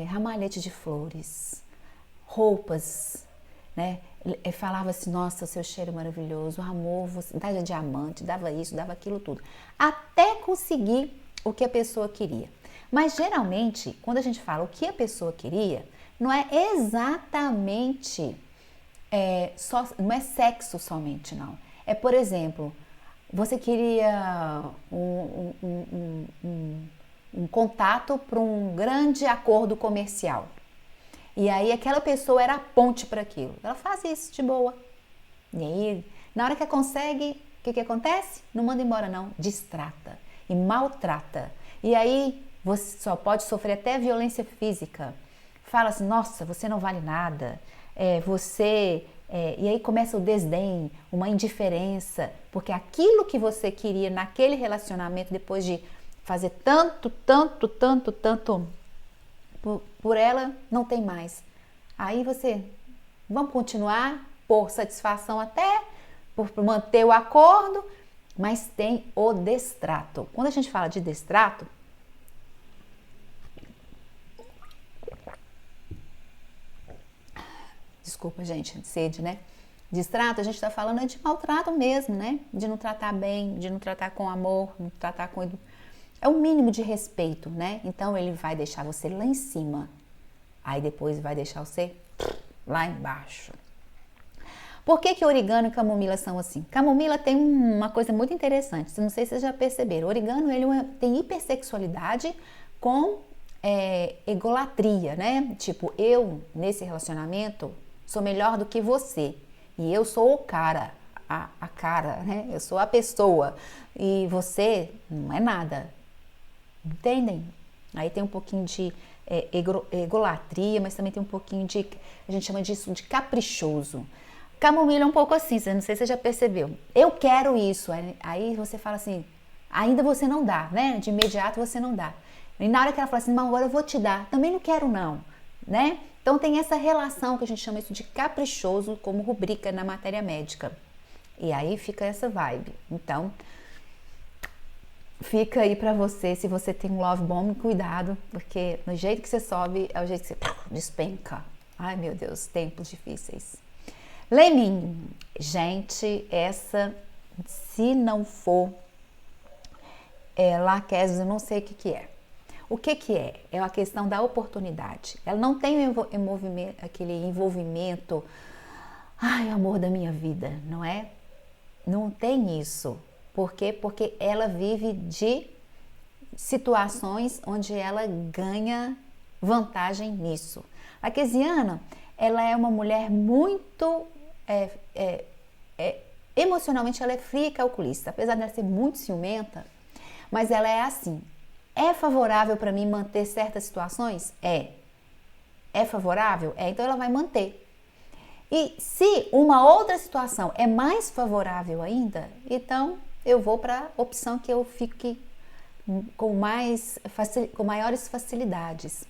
ramalhete de flores, roupas, né? Ele falava assim, nossa, seu cheiro é maravilhoso, o amor, você dava diamante, dava isso, dava aquilo tudo, até conseguir o que a pessoa queria. Mas geralmente, quando a gente fala o que a pessoa queria, não é exatamente, não é sexo somente, não. É, por exemplo, você queria um contato para um grande acordo comercial. E aí aquela pessoa era a ponte para aquilo. Ela faz isso de boa. E aí, na hora que ela consegue, o que acontece? Não manda embora não, distrata e maltrata. E aí você só pode sofrer até violência física. Fala assim, nossa, você não vale nada. E aí começa o desdém, uma indiferença, porque aquilo que você queria naquele relacionamento, depois de fazer tanto por ela, não tem mais. Aí vamos continuar por satisfação até, por manter o acordo, mas tem o destrato. Quando a gente fala de destrato, desculpa, gente, sede, né? Destrato, a gente está falando de maltrato mesmo, né? De não tratar bem, de não tratar com amor, não tratar com... É o mínimo de respeito, né? Então ele vai deixar você lá em cima, aí depois vai deixar você lá embaixo. Por que origano e camomila são assim? Camomila tem uma coisa muito interessante, não sei se vocês já perceberam. O origano ele tem hipersexualidade com egolatria, né? Tipo, eu nesse relacionamento sou melhor do que você e eu sou o cara, a cara, né? Eu sou a pessoa e você não é nada. Entendem? Aí tem um pouquinho de egolatria, mas também tem um pouquinho de, a gente chama disso de caprichoso. Camomila é um pouco assim, não sei se você já percebeu. Eu quero isso, aí você fala assim, ainda você não dá, né? De imediato você não dá. E na hora que ela fala assim, mas agora eu vou te dar, também não quero não, né? Então tem essa relação que a gente chama isso de caprichoso, como rubrica na matéria médica. E aí fica essa vibe. Então, fica aí pra você, se você tem um love bomb, cuidado, porque no jeito que você sobe, é o jeito que você despenca. Ai, meu Deus, tempos difíceis. Lemin, gente, essa, se não for laquesis, eu não sei o que é. O que é? É a questão da oportunidade. Ela não tem aquele envolvimento, ai, amor da minha vida, não é? Não tem isso. Por quê? Porque ela vive de situações onde ela ganha vantagem nisso. A Laquesiana, ela é uma mulher muito... emocionalmente, ela é fria e calculista. Apesar de ela ser muito ciumenta, mas ela é assim. É favorável para mim manter certas situações? É favorável? Então ela vai manter. E se uma outra situação é mais favorável ainda, então eu vou para a opção que eu fique com maiores facilidades.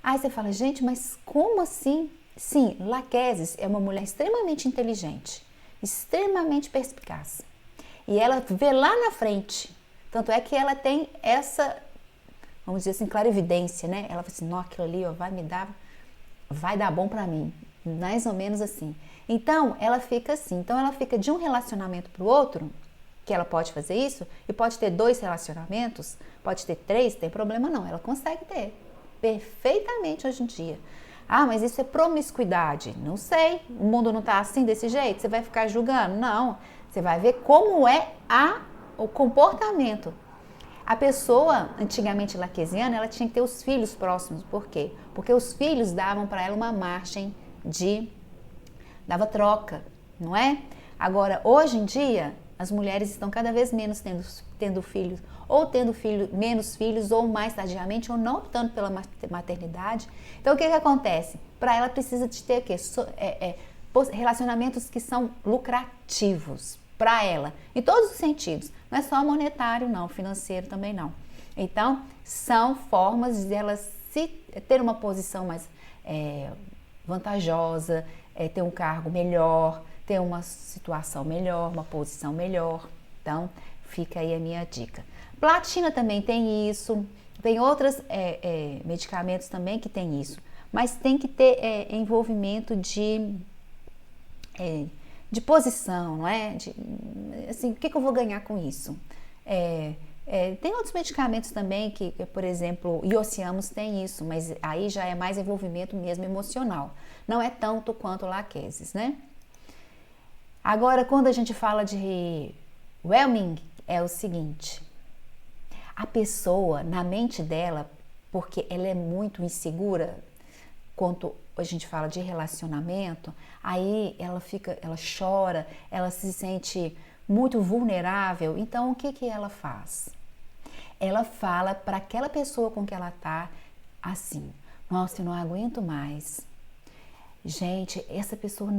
Aí você fala, gente, mas como assim? Sim, Laquesis é uma mulher extremamente inteligente, extremamente perspicaz. E ela vê lá na frente. Tanto é que ela tem essa, vamos dizer assim, clarividência, né? Ela fala assim, não, aquilo ali ó, vai dar bom pra mim. Mais ou menos assim. Então, ela fica assim. Então, ela fica de um relacionamento pro outro, que ela pode fazer isso, e pode ter 2 relacionamentos, pode ter 3, não tem problema não. Ela consegue ter perfeitamente hoje em dia. Ah, mas isso é promiscuidade. Não sei. O mundo não tá assim desse jeito? Você vai ficar julgando? Não. Você vai ver como é o comportamento. A pessoa, antigamente laquesiana, ela tinha que ter os filhos próximos. Por quê? Porque os filhos davam para ela uma margem dava troca, não é? Agora, hoje em dia, as mulheres estão cada vez menos tendo filhos, ou tendo menos filhos, ou mais tardiamente, ou não optando pela maternidade. Então, o que acontece? Para ela precisa de ter o quê? Relacionamentos que são lucrativos para ela, em todos os sentidos. Não é só monetário, não, financeiro também não. Então, são formas de ela ter uma posição mais vantajosa, ter um cargo melhor, ter uma situação melhor, uma posição melhor. Então, fica aí a minha dica. Platina também tem isso, tem outros medicamentos também que tem isso, mas tem que ter envolvimento de posição, não é? Assim, o que eu vou ganhar com isso? Tem outros medicamentos também que, por exemplo, Iociamos tem isso, mas aí já é mais envolvimento mesmo emocional. Não é tanto quanto o Laquesis, né? Agora, quando a gente fala de Wellming, é o seguinte. A pessoa, na mente dela, porque ela é muito insegura, quando a gente fala de relacionamento, aí ela chora, ela se sente muito vulnerável. Então, o que ela faz? Ela fala para aquela pessoa com que ela tá assim: nossa, eu não aguento mais. Gente, essa pessoa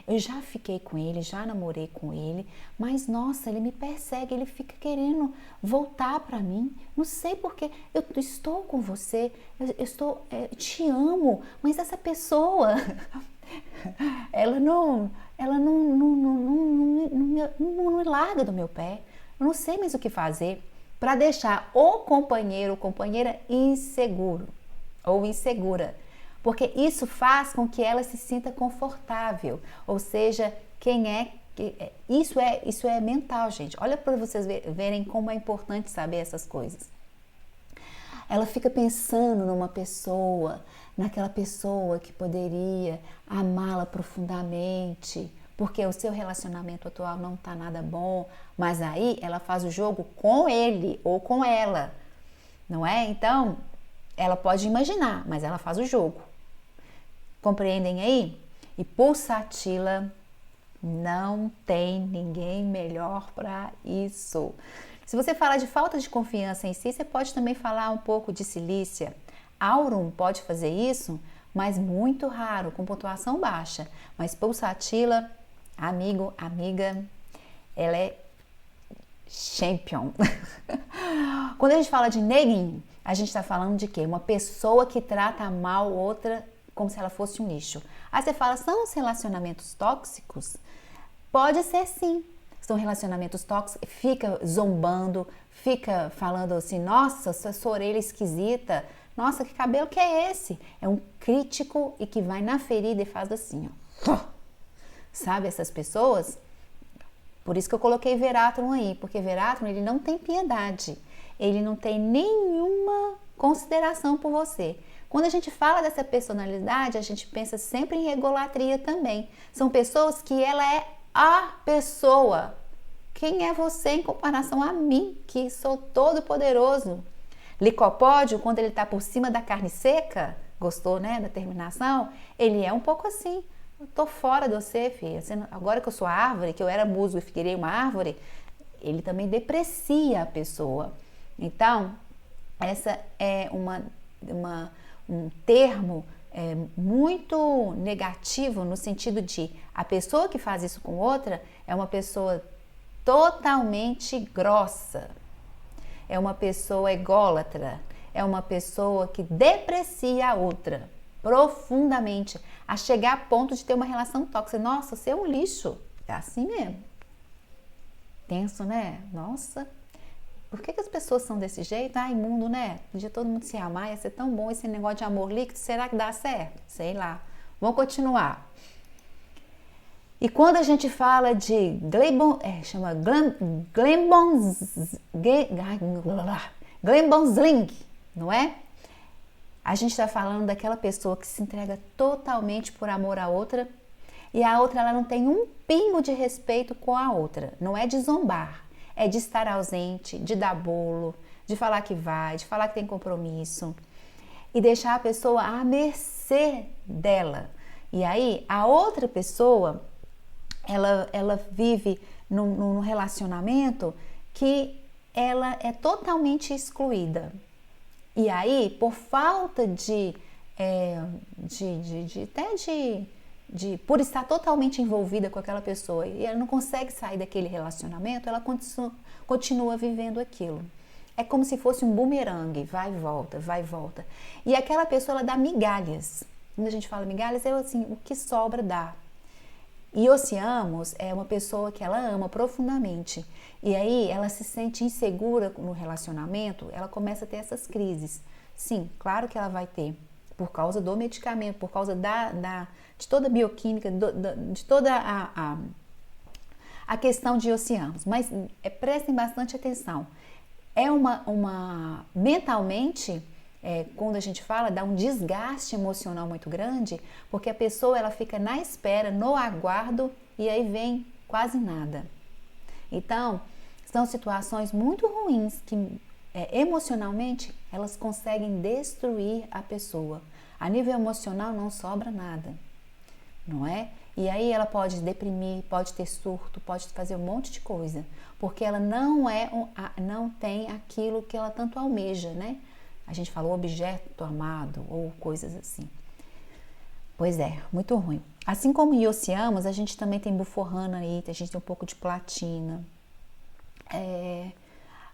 eu já fiquei com ele, já namorei com ele, mas nossa, ele me persegue, ele fica querendo voltar para mim. Não sei porque eu estou com você, te amo, mas essa pessoa, ela não me larga do meu pé. Eu não sei mais o que fazer para deixar o companheiro ou companheira inseguro ou insegura. Porque isso faz com que ela se sinta confortável, ou seja, isso é mental, gente. Olha para vocês verem como é importante saber essas coisas. Ela fica pensando naquela pessoa que poderia amá-la profundamente, porque o seu relacionamento atual não está nada bom, mas aí ela faz o jogo com ele ou com ela, não é? Então, ela pode imaginar, mas ela faz o jogo. Compreendem aí? E pulsatila, não tem ninguém melhor para isso. Se você fala de falta de confiança em si, você pode também falar um pouco de silícia. Aurum pode fazer isso, mas muito raro, com pontuação baixa. Mas pulsatila, amigo, amiga, ela é champion. Quando a gente fala de neguinho, a gente está falando de quê? Uma pessoa que trata mal outra como se ela fosse um lixo. Aí você fala, são os relacionamentos tóxicos? Pode ser sim. São relacionamentos tóxicos, fica zombando, fica falando assim, nossa, sua orelha é esquisita, nossa, que cabelo que é esse? É um crítico e que vai na ferida e faz assim, ó. Sabe essas pessoas? Por isso que eu coloquei Veratrum aí, porque Veratrum, ele não tem piedade, ele não tem nenhuma consideração por você. Quando a gente fala dessa personalidade, a gente pensa sempre em egolatria também. São pessoas que ela é a pessoa. Quem é você em comparação a mim, que sou todo poderoso? Licopódio, quando ele está por cima da carne seca, gostou, né, da terminação? Ele é um pouco assim. Eu tô fora de você, filha. Agora que eu sou árvore, que eu era musgo e fiquei uma árvore, ele também deprecia a pessoa. Então, essa é um termo muito negativo no sentido de a pessoa que faz isso com outra é uma pessoa totalmente grossa, é uma pessoa ególatra, é uma pessoa que deprecia a outra profundamente, a chegar a ponto de ter uma relação tóxica. Nossa, você é um lixo. É assim mesmo. Tenso, né? Nossa. Por que as pessoas são desse jeito? Ah, imundo, né? Podia todo mundo se amar, ia ser tão bom esse negócio de amor líquido. Será que dá certo? Sei lá. Vamos continuar. E quando a gente fala de Glembonsling, não é? A gente está falando daquela pessoa que se entrega totalmente por amor à outra e a outra ela não tem um pingo de respeito com a outra. Não é de zombar, é de estar ausente, de dar bolo, de falar que vai, de falar que tem compromisso e deixar a pessoa à mercê dela. E aí a outra pessoa ela vive num relacionamento que ela é totalmente excluída. E aí, por falta por estar totalmente envolvida com aquela pessoa e ela não consegue sair daquele relacionamento, ela continua vivendo aquilo. É como se fosse um bumerangue, vai e volta, vai e volta. E aquela pessoa, ela dá migalhas. Quando a gente fala migalhas, é assim, o que sobra dá. E Oceamos é uma pessoa que ela ama profundamente. E aí ela se sente insegura no relacionamento, ela começa a ter essas crises. Sim, claro que ela vai ter, por causa do medicamento, por causa de toda a bioquímica, de toda a questão de Oceamos. Mas prestem bastante atenção. É mentalmente... quando a gente fala, dá um desgaste emocional muito grande, porque a pessoa ela fica na espera, no aguardo e aí vem quase nada. Então, são situações muito ruins que emocionalmente elas conseguem destruir a pessoa. A nível emocional não sobra nada, não é? E aí ela pode deprimir, pode ter surto, pode fazer um monte de coisa, porque ela não tem aquilo que ela tanto almeja, né? A gente falou objeto amado ou coisas assim. Pois é, muito ruim. Assim como em Oceamos, a gente também tem buforrana aí, a gente tem um pouco de platina.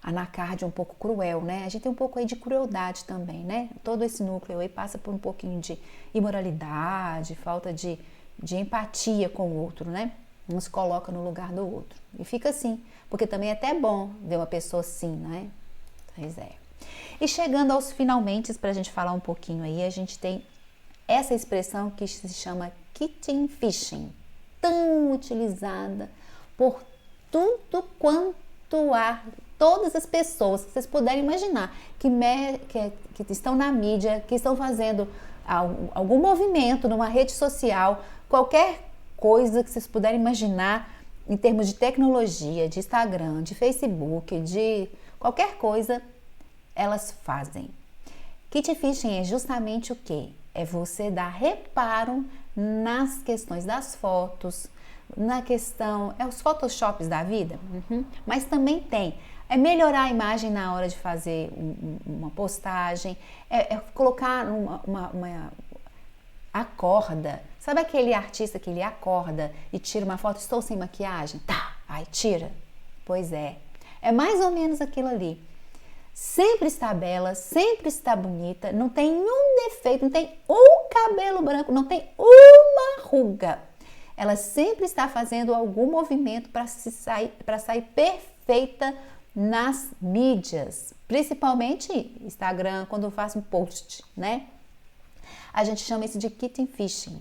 Anacardia um pouco cruel, né? A gente tem um pouco aí de crueldade também, né? Todo esse núcleo aí passa por um pouquinho de imoralidade, falta de empatia com o outro, né? Um se coloca no lugar do outro. E fica assim, porque também é até bom ver uma pessoa assim, né? Pois é. E chegando aos finalmente, para a gente falar um pouquinho aí, a gente tem essa expressão que se chama kitchen fishing, tão utilizada por tudo quanto há, todas as pessoas que vocês puderem imaginar, que estão na mídia, que estão fazendo algum movimento numa rede social, qualquer coisa que vocês puderem imaginar em termos de tecnologia, de Instagram, de Facebook, de qualquer coisa, elas fazem. Kitchen fishing é justamente o quê? É você dar reparo nas questões das fotos, na questão, os photoshops da vida, mas também tem, melhorar a imagem na hora de fazer uma postagem, colocar acorda, sabe aquele artista que ele acorda e tira uma foto, estou sem maquiagem, tá, aí tira, pois é mais ou menos aquilo ali. Sempre está bela, sempre está bonita, não tem nenhum defeito, não tem um cabelo branco, não tem uma ruga. Ela sempre está fazendo algum movimento para sair perfeita nas mídias, principalmente Instagram, quando eu faço um post, né? A gente chama isso de kitchen fishing.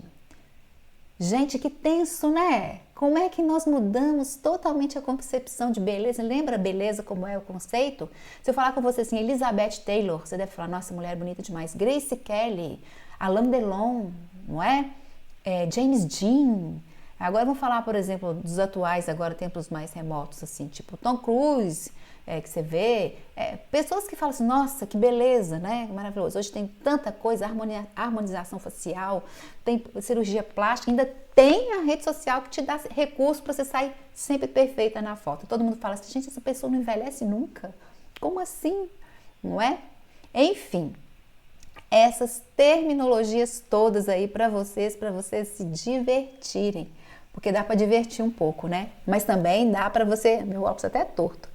Gente, que tenso, né? Como é que nós mudamos totalmente a concepção de beleza? Lembra beleza como é o conceito? Se eu falar com você assim, Elizabeth Taylor, você deve falar, nossa, mulher bonita demais. Grace Kelly, Alain Delon, não é? James Dean. Agora vamos falar, por exemplo, dos atuais, agora tempos mais remotos, assim, tipo Tom Cruise, que você vê. Pessoas que falam assim, nossa, que beleza, né? Maravilhoso. Hoje tem tanta coisa, harmonização facial, tem cirurgia plástica, ainda tem a rede social que te dá recurso para você sair sempre perfeita na foto. Todo mundo fala assim, gente, essa pessoa não envelhece nunca. Como assim? Não é? Enfim, essas terminologias todas aí para vocês se divertirem. Porque dá para divertir um pouco, né? Mas também dá para você, meu óculos até é torto,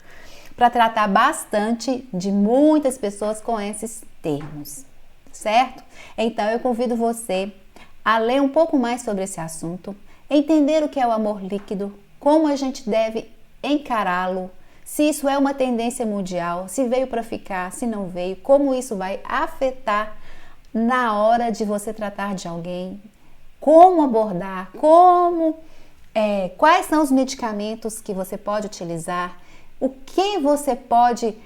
para tratar bastante de muitas pessoas com esses termos, certo? Então eu convido você a ler um pouco mais sobre esse assunto, entender o que é o amor líquido, como a gente deve encará-lo, se isso é uma tendência mundial, se veio para ficar, se não veio, como isso vai afetar na hora de você tratar de alguém, como abordar, quais são os medicamentos que você pode utilizar, o que você pode,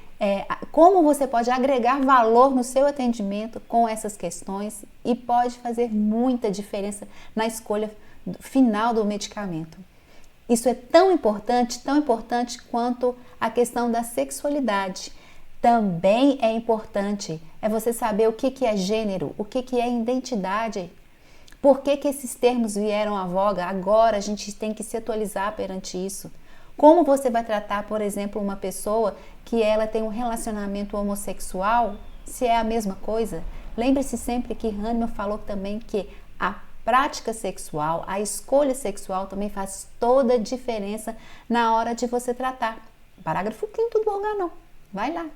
como você pode agregar valor no seu atendimento com essas questões e pode fazer muita diferença na escolha final do medicamento. Isso é tão importante quanto a questão da sexualidade. Também é importante você saber o que é gênero, o que é identidade. Por que esses termos vieram à voga? Agora a gente tem que se atualizar perante isso. Como você vai tratar, por exemplo, uma pessoa que ela tem um relacionamento homossexual, se é a mesma coisa? Lembre-se sempre que Hahnemann falou também que a prática sexual, a escolha sexual também faz toda a diferença na hora de você tratar. Parágrafo 5º do Organon. Vai lá.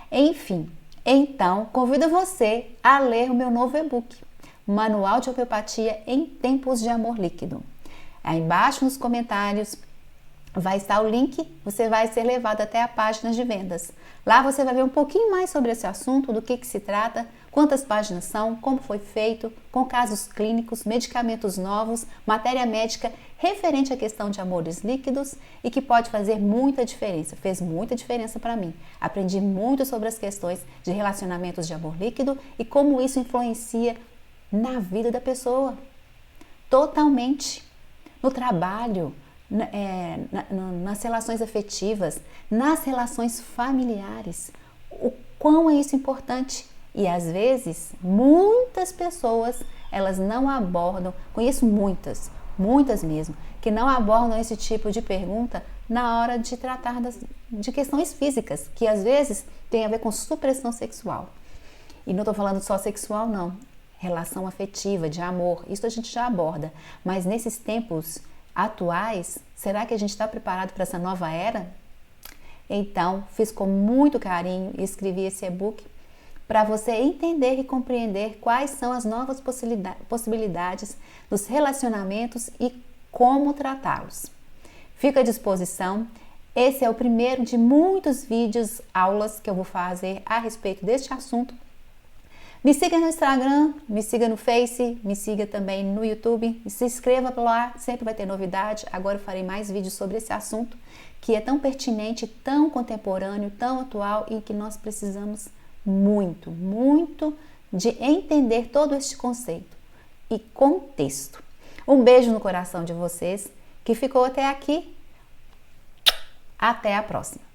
Enfim, então convido você a ler o meu novo e-book, Manual de Homeopatia em Tempos de Amor Líquido. Aí embaixo nos comentários vai estar o link, você vai ser levado até a página de vendas. Lá você vai ver um pouquinho mais sobre esse assunto, do que se trata, quantas páginas são, como foi feito, com casos clínicos, medicamentos novos, matéria médica referente à questão de amores líquidos e que pode fazer muita diferença. Fez muita diferença para mim. Aprendi muito sobre as questões de relacionamentos de amor líquido e como isso influencia na vida da pessoa. Totalmente. No trabalho, nas relações afetivas, nas relações familiares, o quão é isso importante. E às vezes, muitas pessoas, elas não abordam, conheço muitas mesmo, que não abordam esse tipo de pergunta na hora de tratar de questões físicas, que às vezes tem a ver com supressão sexual. E não estou falando só sexual, não. Relação afetiva, de amor, isso a gente já aborda. Mas nesses tempos atuais, será que a gente está preparado para essa nova era? Então, fiz com muito carinho e escrevi esse e-book para você entender e compreender quais são as novas possibilidades dos relacionamentos e como tratá-los. Fico à disposição. Esse é o primeiro de muitos vídeos, aulas que eu vou fazer a respeito deste assunto. Me siga no Instagram, me siga no Face, me siga também no YouTube. E se inscreva lá, sempre vai ter novidade. Agora eu farei mais vídeos sobre esse assunto que é tão pertinente, tão contemporâneo, tão atual e que nós precisamos muito de entender todo este conceito e contexto. Um beijo no coração de vocês que ficou até aqui. Até a próxima!